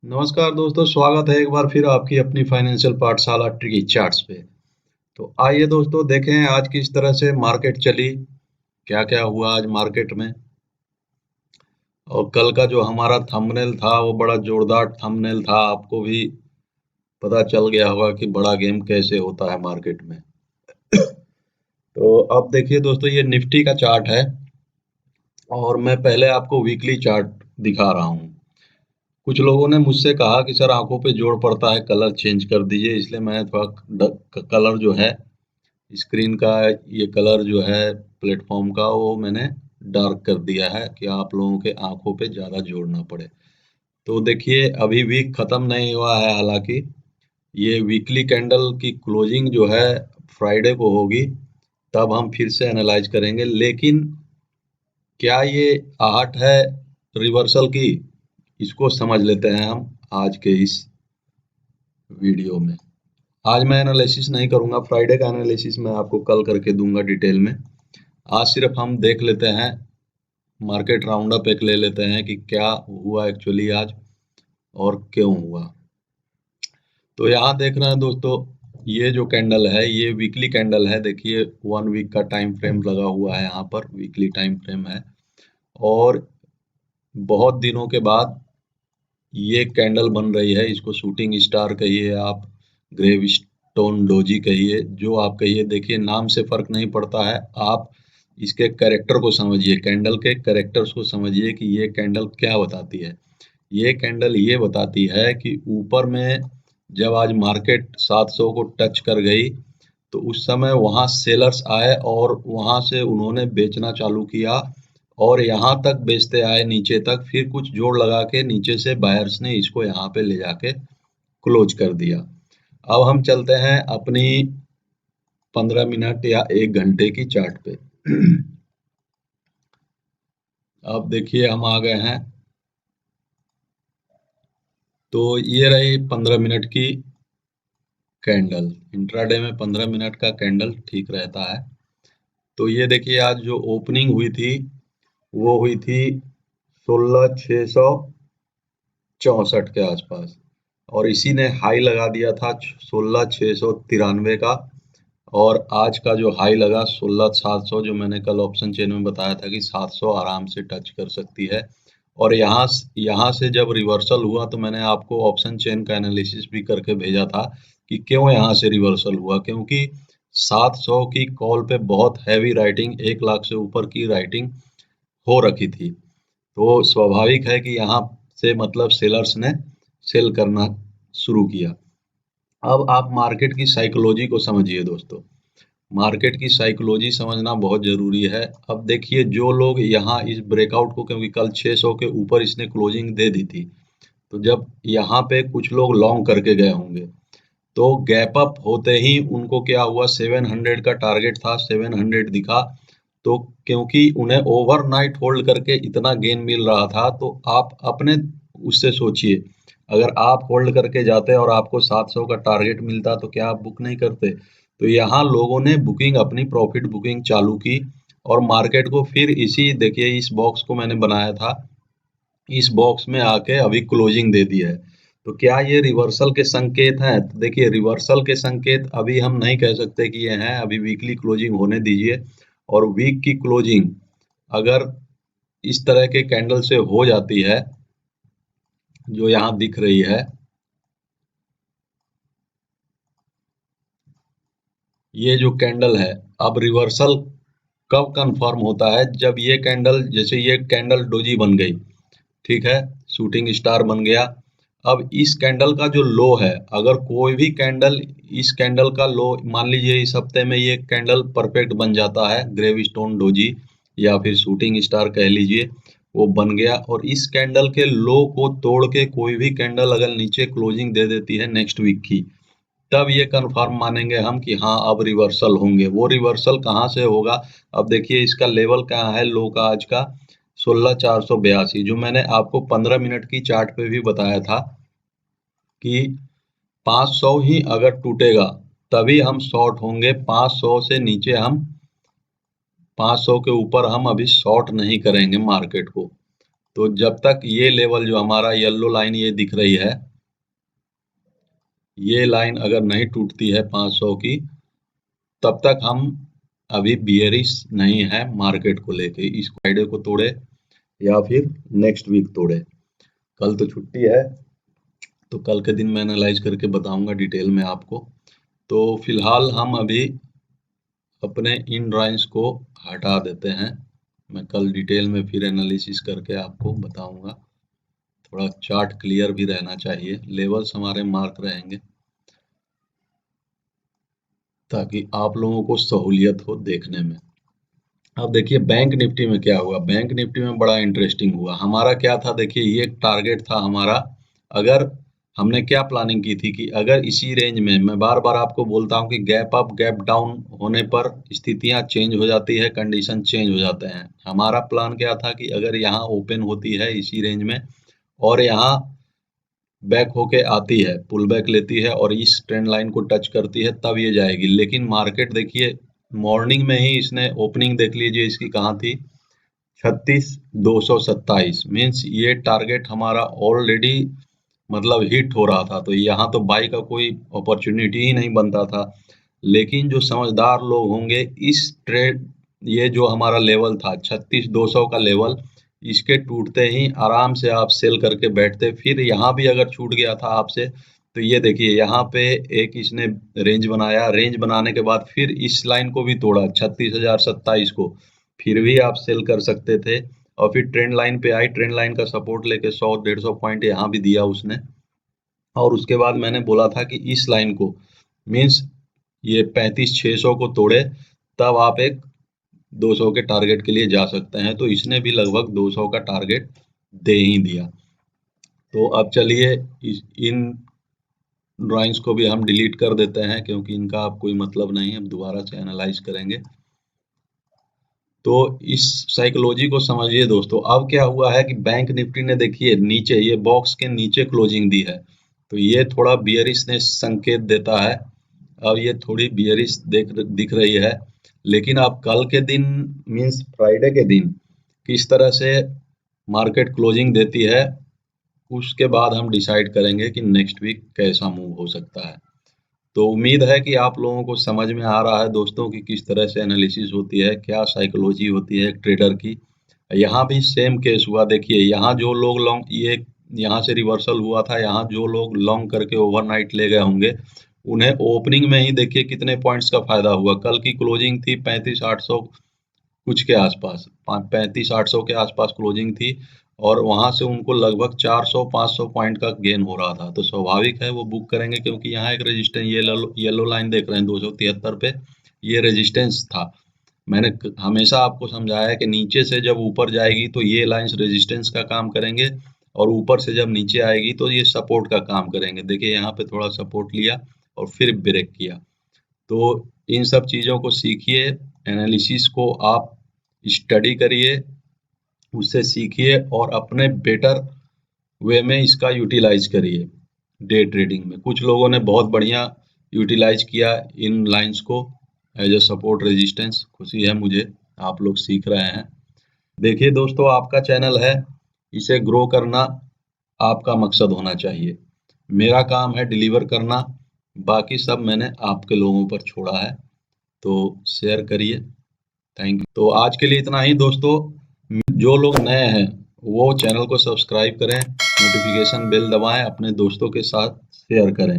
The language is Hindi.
नमस्कार दोस्तों, स्वागत है एक बार फिर आपकी अपनी फाइनेंशियल पाठशाला ट्रिकी चार्ट्स पे। तो आइए दोस्तों देखें आज किस तरह से मार्केट चली, क्या क्या हुआ आज मार्केट में। और कल का जो हमारा थंबनेल था वो बड़ा जोरदार थंबनेल था, आपको भी पता चल गया होगा कि बड़ा गेम कैसे होता है मार्केट में। तो अब देखिए दोस्तों, ये निफ्टी का चार्ट है और मैं पहले आपको वीकली चार्ट दिखा रहा हूँ। कुछ लोगों ने मुझसे कहा कि सर आंखों पे जोर पड़ता है, कलर चेंज कर दीजिए, इसलिए मैंने थोड़ा कलर जो है स्क्रीन का, ये कलर जो है प्लेटफॉर्म का, वो मैंने डार्क कर दिया है कि आप लोगों के आंखों पे ज़्यादा जोर ना पड़े। तो देखिए अभी वीक ख़त्म नहीं हुआ है, हालांकि ये वीकली कैंडल की क्लोजिंग जो है फ्राइडे को होगी, तब हम फिर से एनालाइज करेंगे। लेकिन क्या ये आहट है रिवर्सल की, इसको समझ लेते हैं हम आज के इस वीडियो में। आज मैं एनालिसिस नहीं करूंगा, फ्राइडे का एनालिसिस मैं आपको कल करके दूंगा डिटेल में। आज सिर्फ हम देख लेते हैं, मार्केट राउंड अप एक ले लेते हैं कि क्या हुआ एक्चुअली आज और क्यों हुआ। तो यहाँ देख रहे हैं दोस्तों, ये जो कैंडल है ये वीकली कैंडल है। देखिए 1 वीक का टाइम फ्रेम लगा हुआ है, यहाँ पर वीकली टाइम फ्रेम है और बहुत दिनों के बाद ये कैंडल बन रही है। इसको शूटिंग स्टार कहिए आप, ग्रेव स्टोन डोजी कहिए, जो आप कहिए। देखिए नाम से फर्क नहीं पड़ता है, आप इसके कैरेक्टर को समझिए, कैंडल के कैरेक्टर्स को समझिए कि ये कैंडल क्या बताती है। ये कैंडल ये बताती है कि ऊपर में जब आज मार्केट 700 को टच कर गई तो उस समय वहां सेलर्स आए और वहां से उन्होंने बेचना चालू किया और यहाँ तक बेचते आए नीचे तक, फिर कुछ जोड़ लगा के नीचे से बायर्स ने इसको यहाँ पे ले जाके क्लोज कर दिया। अब हम चलते हैं अपनी 15 मिनट या 1 घंटे की चार्ट पे। अब देखिए हम आ गए हैं, तो ये रही 15 मिनट की कैंडल। इंट्राडे में 15 मिनट का कैंडल ठीक रहता है। तो ये देखिए आज जो ओपनिंग हुई थी वो हुई थी 16,664 के आसपास और इसी ने हाई लगा दिया था 16,693 का। और आज का जो हाई लगा 16,700, जो मैंने कल ऑप्शन चेन में बताया था कि 700 आराम से टच कर सकती है। और यहाँ से जब रिवर्सल हुआ तो मैंने आपको ऑप्शन चेन का एनालिसिस भी करके भेजा था कि क्यों यहाँ से रिवर्सल हुआ, क्योंकि 700 की कॉल पे बहुत हैवी राइटिंग, 1 लाख से ऊपर की राइटिंग हो रखी थी। तो स्वाभाविक है कि यहाँ से मतलब सेलर्स ने सेल करना शुरू किया। अब आप मार्केट की साइकोलॉजी को समझिए दोस्तों, मार्केट की साइकोलॉजी समझना बहुत जरूरी है। अब देखिए जो लोग यहाँ इस ब्रेकआउट को, क्योंकि कल 600 के ऊपर इसने क्लोजिंग दे दी थी, तो जब यहाँ पे कुछ लोग लॉन्ग करके गए होंगे तो गैप अप होते ही उनको क्या हुआ, 700 का टारगेट था, 700 दिखा। तो क्योंकि उन्हें ओवरनाइट होल्ड करके इतना गेन मिल रहा था, तो आप अपने उससे सोचिए, अगर आप होल्ड करके जाते और आपको 700 का टारगेट मिलता तो क्या आप बुक नहीं करते। तो यहाँ लोगों ने बुकिंग, अपनी प्रॉफिट बुकिंग चालू की और मार्केट को फिर इसी, देखिए इस बॉक्स को मैंने बनाया था, इस बॉक्स में आके अभी क्लोजिंग दे दी है। तो क्या ये रिवर्सल के संकेत हैं? तो देखिए रिवर्सल के संकेत अभी हम नहीं कह सकते कि ये हैं, अभी वीकली क्लोजिंग होने दीजिए। और वीक की क्लोजिंग अगर इस तरह के कैंडल से हो जाती है जो यहाँ दिख रही है, ये जो कैंडल है, अब रिवर्सल कब कंफर्म होता है, जब ये कैंडल, जैसे ये कैंडल डोजी बन गई, ठीक है, शूटिंग स्टार बन गया। अब इस कैंडल का जो लो है, अगर कोई भी कैंडल इस कैंडल का लो, मान लीजिए इस हफ्ते में ये कैंडल परफेक्ट बन जाता है, ग्रेव स्टोन डोजी या फिर शूटिंग स्टार कह लीजिए, वो बन गया और इस कैंडल के लो को तोड़ के कोई भी कैंडल अगर नीचे क्लोजिंग दे देती है नेक्स्ट वीक की, तब ये कंफर्म मानेंगे हम कि हाँ अब रिवर्सल होंगे। वो रिवर्सल कहाँ से होगा? अब देखिए इसका लेवल कहाँ है लो का आज का, 16,482, जो मैंने आपको 15 मिनट की चार्ट पे भी बताया था कि 500 ही अगर टूटेगा तभी हम शॉर्ट होंगे। 500 से नीचे हम, 500 के ऊपर हम अभी शॉर्ट नहीं करेंगे मार्केट को। तो जब तक ये लेवल जो हमारा येलो लाइन ये दिख रही है, ये लाइन अगर नहीं टूटती है 500 की, तब तक हम अभी बियरिश नहीं है मार्केट को लेके। इस फ्राइडे को तोड़े या फिर नेक्स्ट वीक तोड़े। कल तो छुट्टी है, तो कल के दिन मैं एनालाइज करके बताऊंगा डिटेल में आपको। तो फिलहाल हम अभी अपने इन ड्राइंग्स को हटा देते हैं। मैं कल डिटेल में फिर एनालिसिस करके आपको बताऊंगा। थोड़ा चार्ट क्लियर भी रहना चाहिए, लेवल्स हमारे मार्क रहेंगे ताकि आप लोगों को सहूलियत हो देखने में। अब देखिए बैंक निफ्टी में क्या हुआ। बैंक निफ्टी में बड़ा इंटरेस्टिंग हुआ। हमारा क्या था, देखिए ये एक टारगेट था हमारा। अगर हमने क्या प्लानिंग की थी कि अगर इसी रेंज में, मैं बार बार आपको बोलता हूँ कि गैप अप गैप डाउन होने पर स्थितियां चेंज हो जाती है, कंडीशन चेंज हो जाते हैं। हमारा प्लान क्या था कि अगर यहाँ ओपन होती है इसी रेंज में और यहाँ बैक होके आती है, पुल बैक लेती है और इस ट्रेंड लाइन को टच करती है, तब ये जाएगी। लेकिन मार्केट देखिए मॉर्निंग में ही इसने ओपनिंग देख लीजिए इसकी कहाँ थी, 36,227। मीन्स ये टारगेट हमारा ऑलरेडी मतलब हिट हो रहा था, तो यहाँ तो बाई का कोई अपॉर्चुनिटी ही नहीं बनता था। लेकिन जो समझदार लोग होंगे, इस ट्रेड, ये जो हमारा लेवल था 36,200 का लेवल, इसके टूटते ही आराम से आप सेल करके बैठते। फिर यहाँ भी अगर छूट गया था आपसे, तो ये देखिए यहाँ पे एक इसने रेंज बनाया, रेंज बनाने के बाद फिर इस लाइन को भी तोड़ा 36,027 को, फिर भी आप सेल कर सकते थे। और फिर ट्रेंड लाइन पे आई, ट्रेंड लाइन का सपोर्ट लेके 100-150 पॉइंट यहाँ भी दिया उसने। और उसके बाद मैंने बोला था कि इस लाइन को, मीन्स ये 35,600 को तोड़े, तब आप एक 200 के टारगेट के लिए जा सकते हैं। तो इसने भी लगभग 200 का टारगेट दे ही दिया। तो अब चलिए इन ड्राइंग्स को भी हम डिलीट कर देते हैं, क्योंकि इनका अब कोई मतलब नहीं है। अब दोबारा से एनालाइज करेंगे। तो इस साइकोलॉजी को समझिए दोस्तों। अब क्या हुआ है कि बैंक निफ्टी ने देखिए नीचे, ये बॉक्स के नीचे क्लोजिंग दी है, तो ये थोड़ा बियरिश ने संकेत देता है। अब ये थोड़ी बियरिश दिख रही है। लेकिन अब कल के दिन, मीन्स फ्राइडे के दिन, किस तरह से मार्केट क्लोजिंग देती है, उसके बाद हम डिसाइड करेंगे कि नेक्स्ट वीक कैसा मूव हो सकता है। तो उम्मीद है कि आप लोगों को समझ में आ रहा है दोस्तों कि किस तरह से एनालिसिस होती है, क्या साइकोलॉजी होती है एक ट्रेडर की। यहाँ भी सेम केस हुआ। देखिए यहाँ जो लोग लॉन्ग, ये यहाँ से रिवर्सल हुआ था, यहाँ जो लोग लॉन्ग करके ओवरनाइट ले गए होंगे, उन्हें ओपनिंग में ही देखिए कितने पॉइंट्स का फायदा हुआ। कल की क्लोजिंग थी 35,800 कुछ के आसपास, 35,800 के आसपास क्लोजिंग थी, और वहां से उनको लगभग 400-500 पॉइंट का गेन हो रहा था। तो स्वाभाविक है वो बुक करेंगे, क्योंकि यहाँ एक रेजिस्टेंस, ये येलो लाइन देख रहे हैं 273 पे, ये रेजिस्टेंस था। मैंने हमेशा आपको समझाया है कि नीचे से जब ऊपर जाएगी तो ये लाइंस रेजिस्टेंस का काम करेंगे, और ऊपर से जब नीचे आएगी तो ये सपोर्ट का काम करेंगे। देखिए यहाँ पे थोड़ा सपोर्ट लिया और फिर ब्रेक किया। तो इन सब चीज़ों को सीखिए, एनालिसिस को आप स्टडी करिए, उससे सीखिए और अपने बेटर वे में इसका यूटिलाइज करिए डे ट्रेडिंग में। कुछ लोगों ने बहुत बढ़िया यूटिलाइज किया इन लाइंस को एज ए सपोर्ट रेजिस्टेंस। खुशी है मुझे, आप लोग सीख रहे हैं। देखिए दोस्तों, आपका चैनल है, इसे ग्रो करना आपका मकसद होना चाहिए। मेरा काम है डिलीवर करना, बाकी सब मैंने आपके लोगों पर छोड़ा है। तो शेयर करिए। Thank you. तो आज के लिए इतना ही दोस्तों। जो लोग नए हैं वो चैनल को सब्सक्राइब करें, नोटिफिकेशन बेल दबाएं, अपने दोस्तों के साथ शेयर करें।